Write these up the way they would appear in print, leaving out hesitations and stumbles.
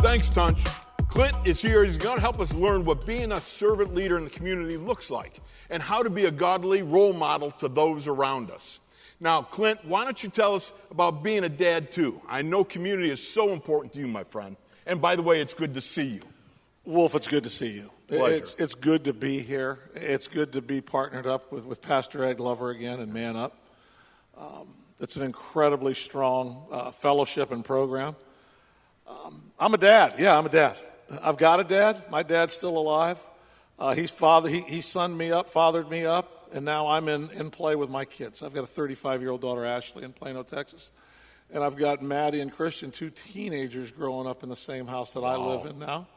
Thanks, Tunch. Clint is here. He's going to help us learn what being a servant leader in the community looks like and how to be a godly role model to those around us. Now, Clint, why don't you tell us about being a dad, too? I know community is so important to you, my friend. And by the way, it's good to see you. Wolf, it's good to see you. Pleasure. It's good to be here. It's good to be partnered up with Pastor Ed Glover again and ManUp. It's an incredibly strong fellowship and program. I'm a dad. Yeah, I'm a dad. I've got a dad. My dad's still alive. He sunned me up, fathered me up, and now I'm in play with my kids. I've got a 35-year-old daughter, Ashley, in Plano, Texas. And I've got Maddie and Christian, two teenagers growing up in the same house that I live in now,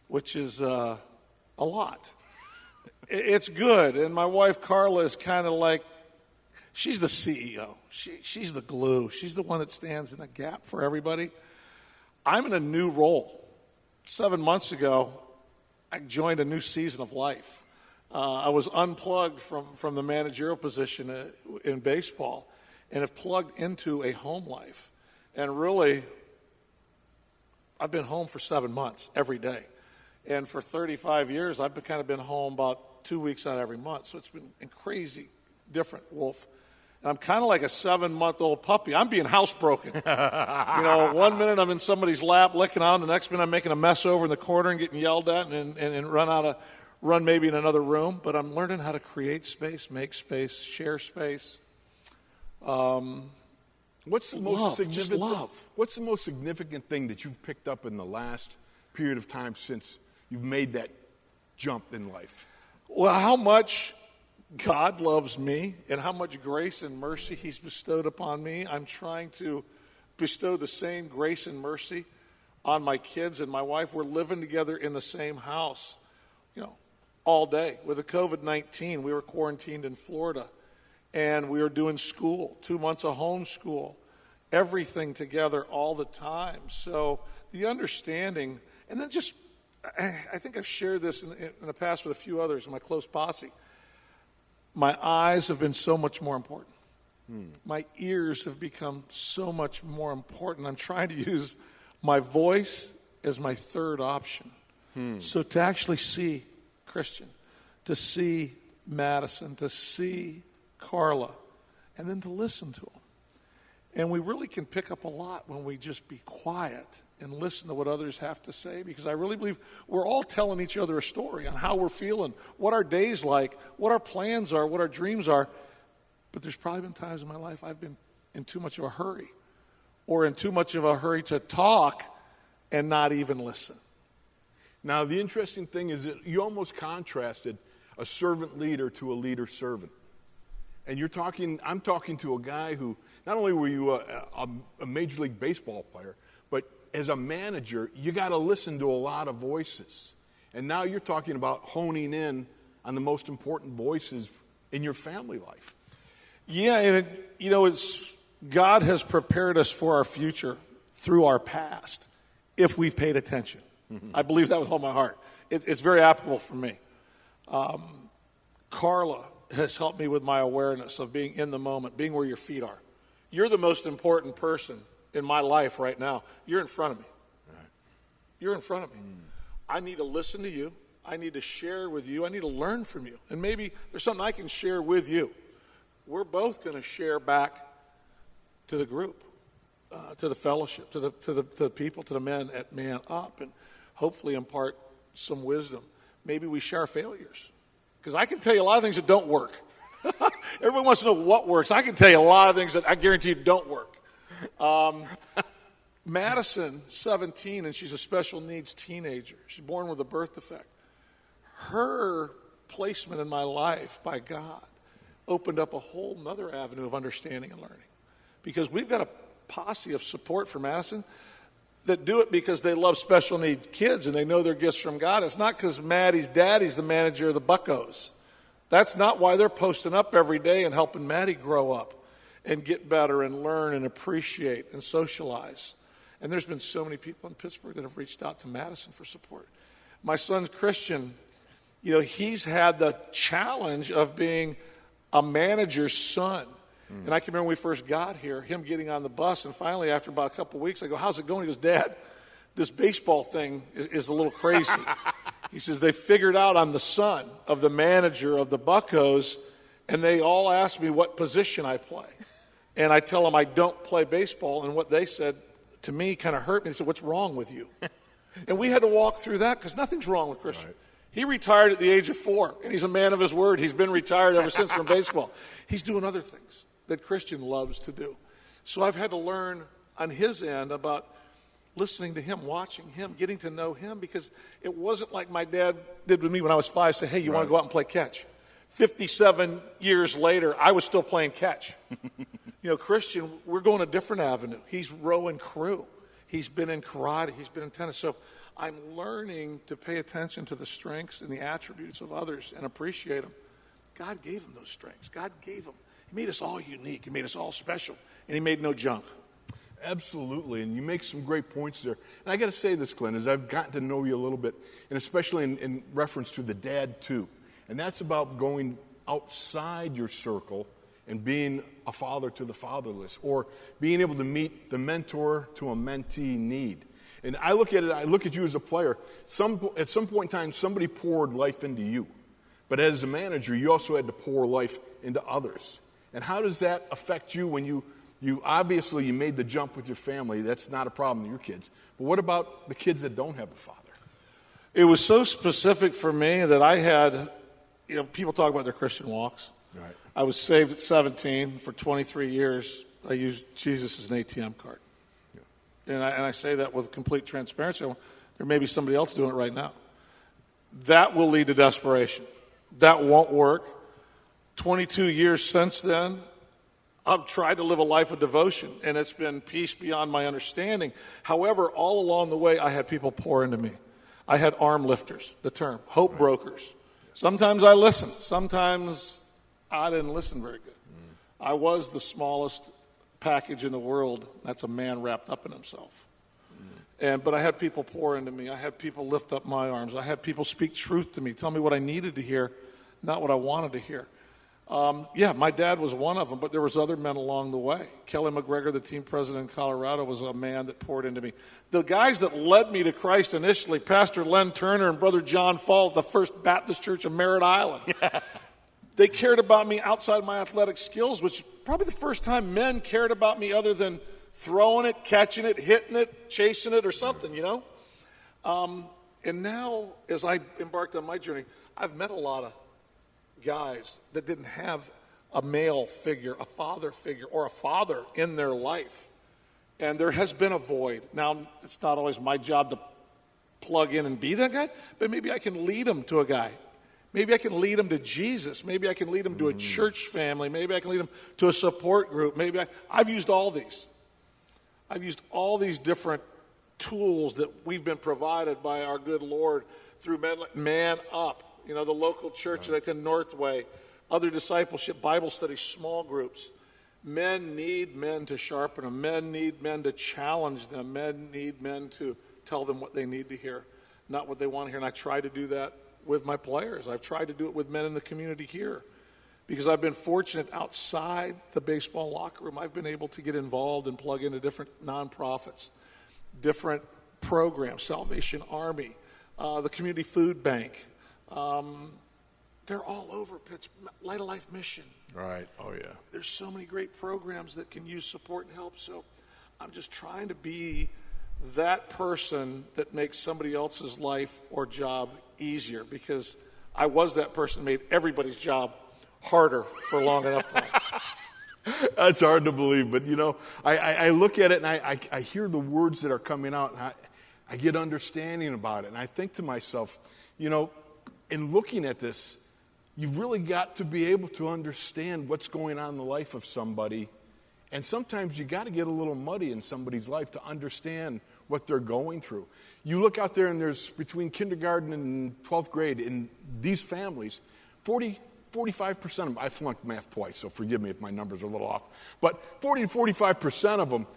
which is a lot. It's good. And my wife, Carla, is kind of like, she's the CEO. She's the glue. She's the one that stands in the gap for everybody. I'm in a new role. 7 months ago, I joined a new season of life. I was unplugged from the managerial position in baseball and have plugged into a home life. And really, I've been home for 7 months every day. And for 35 years, I've kind of been home about 2 weeks out of every month. So it's been crazy different, Wolf. And I'm kind of like a 7-month-old puppy. I'm being housebroken. 1 minute I'm in somebody's lap licking on, the next minute I'm making a mess over in the corner and getting yelled at and run maybe in another room. But I'm learning how to create space, make space, share space. What's the most significant? Love. What's the most significant thing that you've picked up in the last period of time since you've made that jump in life? Well, how much God loves me and how much grace and mercy he's bestowed upon me. I'm trying to bestow the same grace and mercy on my kids and my wife. We're living together in the same house, all day. With the COVID-19, we were quarantined in Florida, and we were doing school, 2 months of homeschool, everything together all the time. So the understanding, and then just, I think I've shared this in the past with a few others in my close posse. My eyes have been so much more important. My ears have become so much more important. I'm trying to use my voice as my third option. So to actually see Christian, to see Madison, to see Carla, and then to listen to them. And we really can pick up a lot when we just be quiet and listen to what others have to say, because I really believe we're all telling each other a story on how we're feeling, what our day's like, what our plans are, what our dreams are. But there's probably been times in my life I've been in too much of a hurry, or in too much of a hurry to talk and not even listen. Now, the interesting thing is that you almost contrasted a servant leader to a leader servant. And I'm talking to a guy who, not only were you a Major League Baseball player, but as a manager, you got to listen to a lot of voices. And now you're talking about honing in on the most important voices in your family life. Yeah, and it's God has prepared us for our future through our past if we've paid attention. I believe that with all my heart. It's very applicable for me. Carla has helped me with my awareness of being in the moment, being where your feet are. You're the most important person in my life right now. You're in front of me. Right. You're in front of me. I need to listen to you. I need to share with you. I need to learn from you. And maybe there's something I can share with you. We're both going to share back to the group, to the fellowship, to the people, to the men at ManUp, and hopefully impart some wisdom. Maybe we share failures. Because I can tell you a lot of things that don't work. Everyone wants to know what works. I can tell you a lot of things that I guarantee you don't work. Madison, 17, and she's a special needs teenager. She's born with a birth defect. Her placement in my life by God opened up a whole other avenue of understanding and learning. Because we've got a posse of support for Madison that do it because they love special needs kids and they know they're gifts from God. It's not because Maddie's daddy's the manager of the Buccos. That's not why they're posting up every day and helping Maddie grow up and get better and learn and appreciate and socialize. And there's been so many people in Pittsburgh that have reached out to Madison for support. My son's Christian, he's had the challenge of being a manager's son. And I can remember when we first got here, him getting on the bus, and finally after about a couple of weeks, I go, how's it going? He goes, Dad, this baseball thing is a little crazy. He says, they figured out I'm the son of the manager of the Buccos, and they all ask me what position I play. And I tell them I don't play baseball, and what they said to me kind of hurt me. They said, what's wrong with you? And we had to walk through that because nothing's wrong with Christian. Right. He retired at the age of 4, and he's a man of his word. He's been retired ever since from baseball. He's doing other things that Christian loves to do. So I've had to learn on his end about listening to him, watching him, getting to know him, because it wasn't like my dad did with me when I was 5, say, hey, you want to go out and play catch? 57 years later, I was still playing catch. Christian, we're going a different avenue. He's rowing crew. He's been in karate. He's been in tennis. So I'm learning to pay attention to the strengths and the attributes of others and appreciate them. God gave him those strengths. God gave them. He made us all unique. He made us all special. And he made no junk. Absolutely, and you make some great points there. And I got to say this, Clint, as I've gotten to know you a little bit, and especially in reference to the dad, too. And that's about going outside your circle and being a father to the fatherless, or being able to meet the mentor to a mentee need. And I look at you as a player. At some point in time, somebody poured life into you. But as a manager, you also had to pour life into others. And how does that affect you when you obviously you made the jump with your family? That's not a problem to your kids. But what about the kids that don't have a father? It was so specific for me that I had, people talk about their Christian walks. Right. I was saved at 17. For 23 years, I used Jesus as an ATM card. Yeah. And I say that with complete transparency. There may be somebody else doing it right now. That will lead to desperation. That won't work. 22 years since then, I've tried to live a life of devotion, and it's been peace beyond my understanding. However, all along the way, I had people pour into me. I had arm lifters, the term, hope brokers. Sometimes I listened. Sometimes I didn't listen very good. I was the smallest package in the world. That's a man wrapped up in himself. But I had people pour into me. I had people lift up my arms. I had people speak truth to me, tell me what I needed to hear, not what I wanted to hear. My dad was one of them, but there was other men along the way. Kelly McGregor, the team president in Colorado, was a man that poured into me. The guys that led me to Christ initially, Pastor Len Turner and Brother John Fall, the First Baptist Church of Merritt Island, they cared about me outside my athletic skills, which is probably the first time men cared about me other than throwing it, catching it, hitting it, chasing it, or something, And now, as I embarked on my journey, I've met a lot of guys that didn't have a male figure, a father figure, or a father in their life. And there has been a void. Now, it's not always my job to plug in and be that guy, but maybe I can lead them to a guy. Maybe I can lead them to Jesus. Maybe I can lead them to a church family. Maybe I can lead them to a support group. I've used all these. I've used all these different tools that we've been provided by our good Lord through ManUp, the local church that I attend, Northway, other discipleship, Bible studies, small groups. Men need men to sharpen them. Men need men to challenge them. Men need men to tell them what they need to hear, not what they want to hear. And I try to do that with my players. I've tried to do it with men in the community here because I've been fortunate outside the baseball locker room. I've been able to get involved and plug into different nonprofits, different programs, Salvation Army, the Community Food Bank. They're all over Pittsburgh. Light of Life Mission. Right. Oh, yeah. There's so many great programs that can use support and help. So I'm just trying to be that person that makes somebody else's life or job easier, because I was that person that made everybody's job harder for a long enough time. That's hard to believe, but I look at it and I hear the words that are coming out, and I get understanding about it, and I think to myself, in looking at this, you've really got to be able to understand what's going on in the life of somebody, and sometimes you got to get a little muddy in somebody's life to understand what they're going through. You look out there and there's between kindergarten and 12th grade in these families, 45% of them, I flunked math twice, so forgive me if my numbers are a little off, but 40 to 45% of them,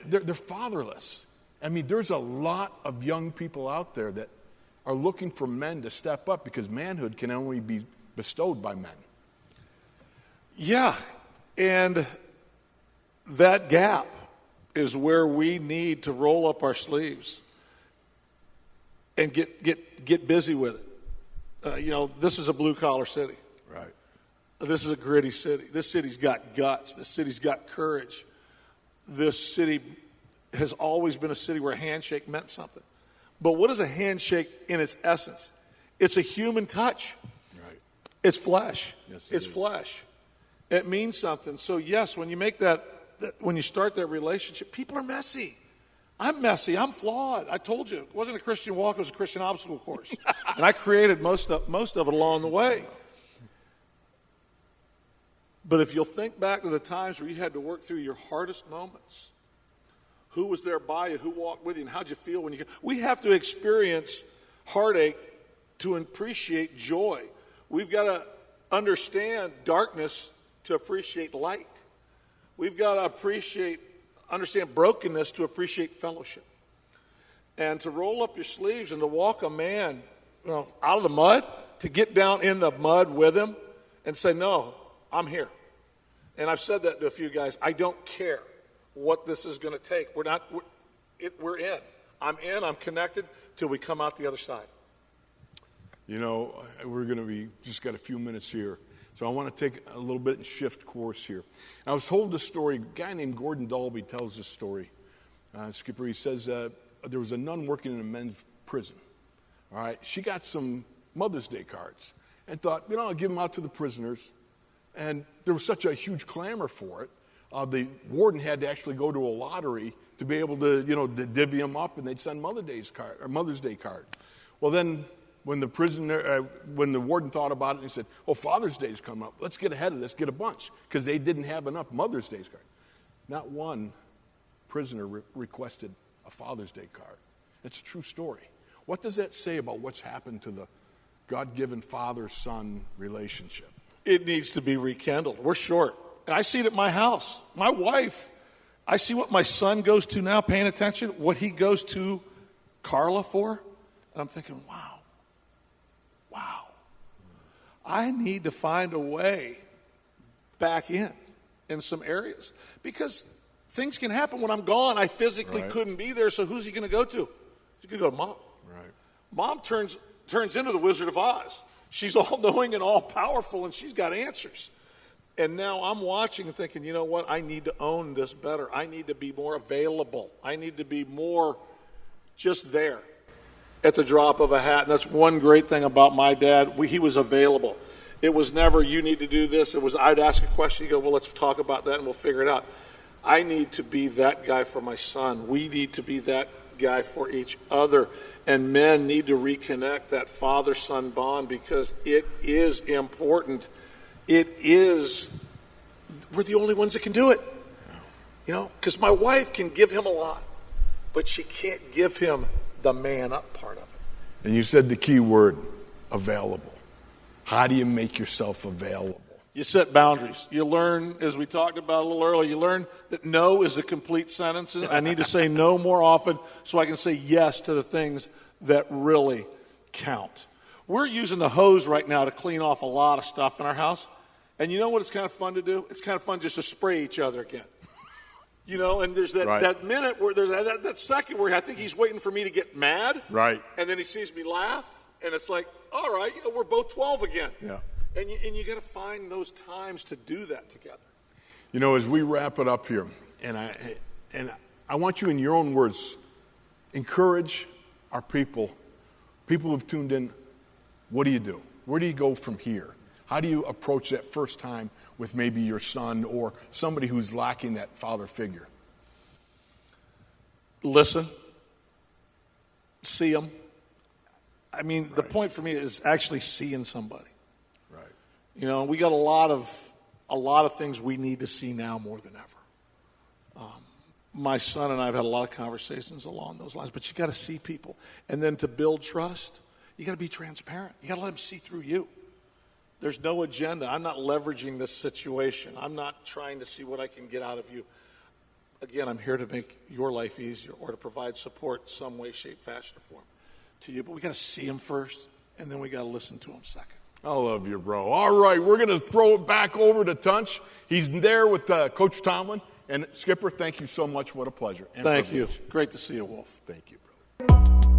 they're fatherless. I mean, there's a lot of young people out there that are looking for men to step up because manhood can only be bestowed by men. Yeah, and that gap is where we need to roll up our sleeves and get busy with it. This is a blue-collar city. Right. This is a gritty city. This city's got guts. This city's got courage. This city has always been a city where a handshake meant something. But what is a handshake in its essence? It's a human touch. Right. It's flesh. Yes, it's flesh. It means something. So yes, when you make when you start that relationship, people are messy. I'm messy. I'm flawed. I told you, it wasn't a Christian walk. It was a Christian obstacle course. And I created most of it along the way. But if you'll think back to the times where you had to work through your hardest moments, who was there by you? Who walked with you? And how'd you feel when you get? We have to experience heartache to appreciate joy. We've got to understand darkness to appreciate light. We've got to understand brokenness to appreciate fellowship. And to roll up your sleeves and to walk a man out of the mud, to get down in the mud with him and say, no, I'm here. And I've said that to a few guys. I don't care what this is going to take. We're in. I'm in. I'm connected till we come out the other side. We're going to be just got a few minutes here. So I want to take a little bit and shift course here. I was told this story. A guy named Gordon Dalby tells this story. Skipper, he says there was a nun working in a men's prison. All right. She got some Mother's Day cards and thought, I'll give them out to the prisoners. And there was such a huge clamor for it. The warden had to actually go to a lottery to be able to, to divvy them up, and they'd send Mother's Day card. Well, then when the warden thought about it, he said, Father's Day's coming up. Let's get ahead of this, get a bunch, because they didn't have enough Mother's Day cards. Not one prisoner requested a Father's Day card. It's a true story. What does that say about what's happened to the God-given father-son relationship? It needs to be rekindled. We're short. And I see it at my house. My wife, I see what my son goes to now, paying attention, what he goes to Carla for. And I'm thinking, wow. I need to find a way back in some areas. Because things can happen when I'm gone. I physically couldn't be there, so who's he going to go to? He's going to go to Mom. Right. Mom turns into the Wizard of Oz. She's all-knowing and all-powerful, and she's got answers. And now I'm watching and thinking, you know what? I need to own this better. I need to be more available. I need to be more just there at the drop of a hat. And that's one great thing about my dad. He was available. It was never, you need to do this. It was, I'd ask a question. You go, well, let's talk about that, and we'll figure it out. I need to be that guy for my son. We need to be that guy for each other. And men need to reconnect that father-son bond because it is important. We're the only ones that can do it. Because my wife can give him a lot, but she can't give him the man up part of it. And you said the key word, available. How do you make yourself available? You set boundaries. You learn, as we talked about a little earlier, you learn that no is a complete sentence. And I need to say no more often so I can say yes to the things that really count. We're using the hose right now to clean off a lot of stuff in our house. And you know what it's kind of fun to do? It's kind of fun just to spray each other again. And there's that minute where there's that second where I think he's waiting for me to get mad. Right. And then he sees me laugh. And it's like, all right, we're both 12 again. Yeah. And you got to find those times to do that together. As we wrap it up here, and I want you in your own words, encourage our people who've tuned in. What do you do? Where do you go from here? How do you approach that first time with maybe your son or somebody who's lacking that father figure? Listen. See them. The point for me is actually seeing somebody. Right. We got a lot of things we need to see now more than ever. My son and I have had a lot of conversations along those lines, but you got to see people. And then to build trust, you got to be transparent. You got to let them see through you. There's no agenda. I'm not leveraging this situation. I'm not trying to see what I can get out of you. Again, I'm here to make your life easier or to provide support some way, shape, fashion, or form to you. But we got to see them first, and then we got to listen to them second. I love you, bro. All right, we're going to throw it back over to Tunch. He's there with Coach Tomlin. And Skipper, thank you so much. What a pleasure. Thank you. Great to see you, Wolf. Thank you, brother.